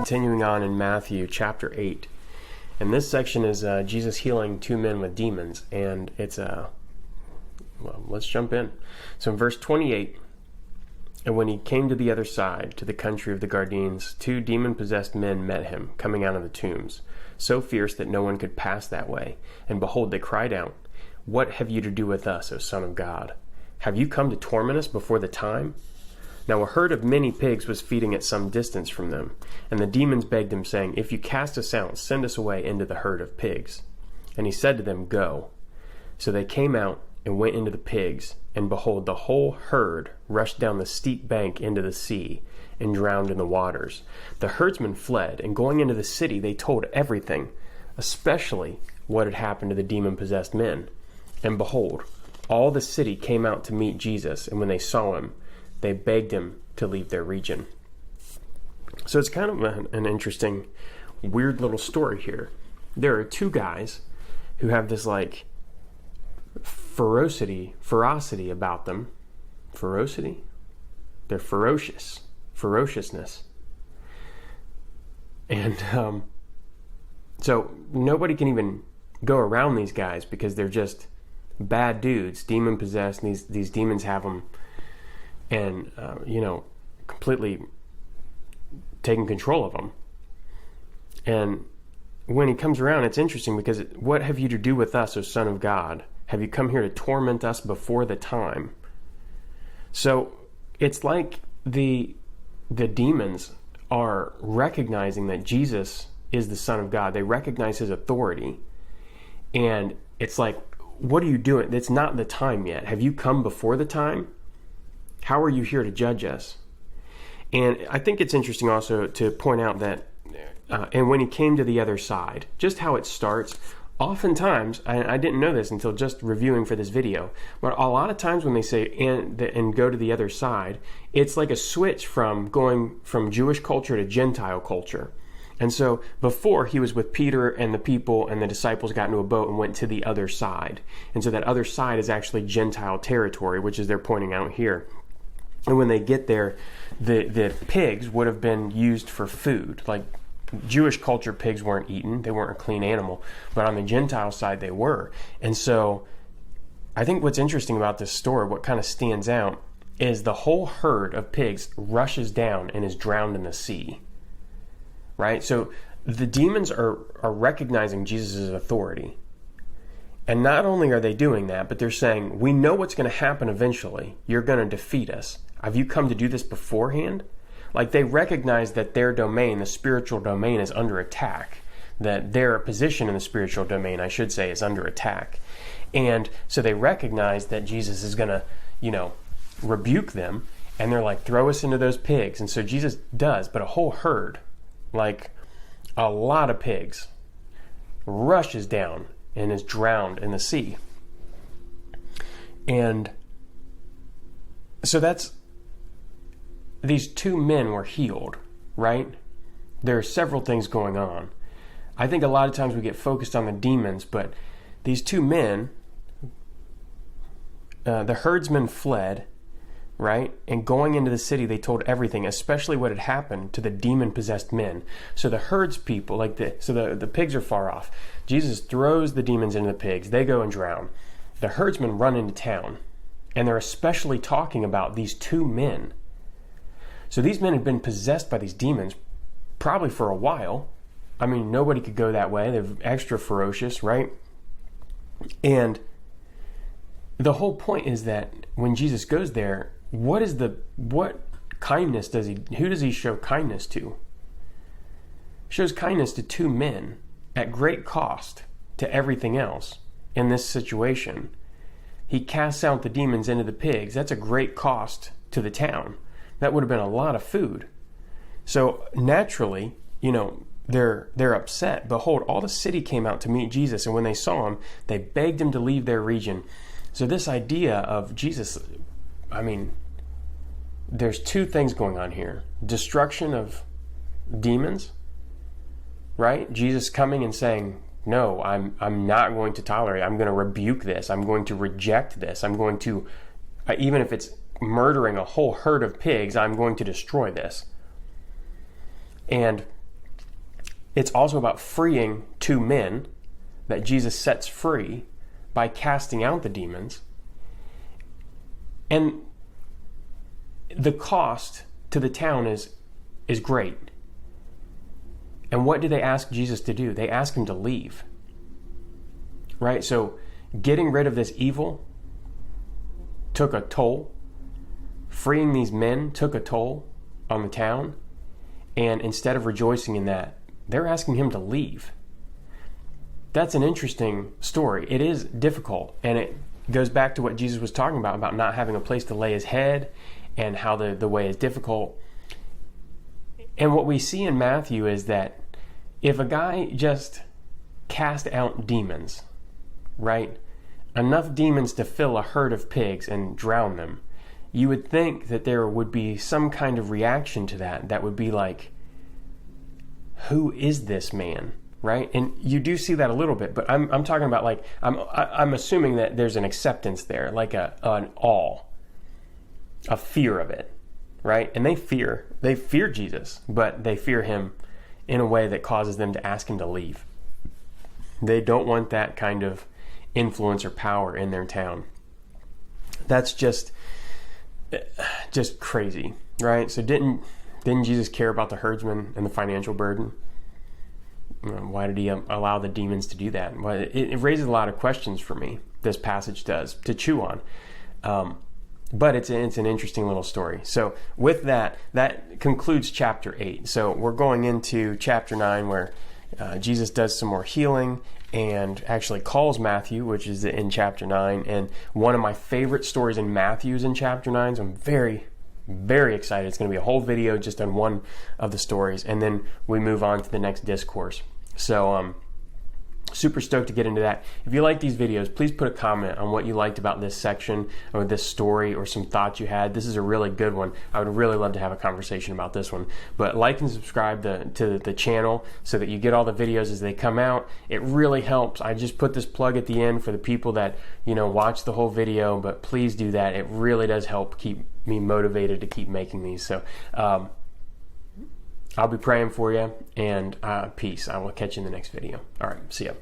continuing on in Matthew chapter 8. And this section is Jesus healing two men with demons. And it's let's jump in. So in verse 28, and when he came to the other side, to the country of the Gadarenes, two demon-possessed men met him, coming out of the tombs, so fierce that no one could pass that way. And behold, they cried out, "What have you to do with us, O Son of God? Have you come to torment us before the time?" Now a herd of many pigs was feeding at some distance from them, and the demons begged him, saying, "If you cast us out, send us away into the herd of pigs." And he said to them, "Go." So they came out and went into the pigs, and behold, the whole herd rushed down the steep bank into the sea, and drowned in the waters. The herdsmen fled, and going into the city, they told everything, especially what had happened to the demon-possessed men. And behold, all the city came out to meet Jesus, and when they saw him, they begged him to leave their region. So it's kind of an interesting, weird little story here. There are two guys who have this ferocity about them. Ferocity? They're ferociousness. And so nobody can even go around these guys because they're just bad dudes, demon-possessed, and these demons have them and, completely taking control of them. And when he comes around, it's interesting because what have you to do with us, O Son of God? Have you come here to torment us before the time? So it's like the demons are recognizing that Jesus is the Son of God. They recognize his authority. And it's like, what are you doing? It's not the time yet. Have you come before the time? How are you here to judge us? And I think it's interesting also to point out that, and when he came to the other side, just how it starts. Oftentimes, I didn't know this until just reviewing for this video, but a lot of times when they say and go to the other side, it's like a switch from going from Jewish culture to Gentile culture. And so before, he was with Peter and the people, and the disciples got into a boat and went to the other side. And so that other side is actually Gentile territory, which is they're pointing out here. And when they get there, the pigs would have been used for food. Like Jewish culture, pigs weren't eaten. They weren't a clean animal. But on the Gentile side, they were. And so I think what's interesting about this story, what kind of stands out, is the whole herd of pigs rushes down and is drowned in the sea. Right? So the demons are recognizing Jesus' authority. And not only are they doing that, but they're saying, we know what's going to happen eventually. You're going to defeat us. Have you come to do this beforehand? Like they recognize that their domain, the spiritual domain, is under attack. That their position in the spiritual domain, I should say, is under attack. And so they recognize that Jesus is going to, rebuke them. And they're like, throw us into those pigs. And so Jesus does, but a whole herd, like a lot of pigs, rushes down and is drowned in the sea. And so these two men were healed, right? There are several things going on. I think a lot of times we get focused on the demons, but these two men, the herdsmen fled, right? And going into the city, they told everything, especially what had happened to the demon-possessed men. So the herds people, the pigs are far off. Jesus throws the demons into the pigs. They go and drown. The herdsmen run into town, and they're especially talking about these two men. So these men had been possessed by these demons probably for a while. I mean, nobody could go that way. They're extra ferocious, right? And the whole point is that when Jesus goes there, what kindness who does he show kindness to? He shows kindness to two men at great cost to everything else in this situation. He casts out the demons into the pigs. That's a great cost to the town. That would have been a lot of food. So naturally, they're upset. Behold, all the city came out to meet Jesus, and when they saw him, they begged him to leave their region. So this idea of Jesus, there's two things going on here. Destruction of demons, right? Jesus coming and saying, no, I'm not going to tolerate it. I'm going to rebuke this. I'm going to reject this. I'm going to, even if it's murdering a whole herd of pigs, I'm going to destroy this. And it's also about freeing two men that Jesus sets free by casting out the demons. And the cost to the town is great. And what do they ask Jesus to do? They ask him to leave. Right? So getting rid of this evil took a toll. Freeing these men took a toll on the town. And instead of rejoicing in that, they're asking him to leave. That's an interesting story. It is difficult, and it goes back to what Jesus was talking about not having a place to lay his head and how the way is difficult. And what we see in Matthew is that if a guy just cast out demons, right, enough demons to fill a herd of pigs and drown them, you would think that there would be some kind of reaction to that would be like, who is this man? Right? And you do see that a little bit, but I'm talking about like, I'm assuming that there's an acceptance there, like an awe, a fear of it, right? And they fear Jesus, but they fear him in a way that causes them to ask him to leave. They don't want that kind of influence or power in their town. That's just crazy, right? So didn't Jesus care about the herdsmen and the financial burden? Why did he allow the demons to do that? Well, it raises a lot of questions for me, this passage does, to chew on. But it's an interesting little story. So with that concludes chapter 8. So we're going into chapter 9 where Jesus does some more healing and actually calls Matthew, which is in chapter 9. And one of my favorite stories in Matthew is in chapter 9. So I'm very, very excited. It's going to be a whole video just on one of the stories. And then we move on to the next discourse. So super stoked to get into that. If you like these videos, please put a comment on what you liked about this section or this story or some thoughts you had. This is a really good one. I would really love to have a conversation about this one. But like and subscribe to the channel so that you get all the videos as they come out. It really helps. I just put this plug at the end for the people that, watch the whole video, but please do that. It really does help keep me motivated to keep making these. So I'll be praying for you, and peace. I will catch you in the next video. All right, see ya.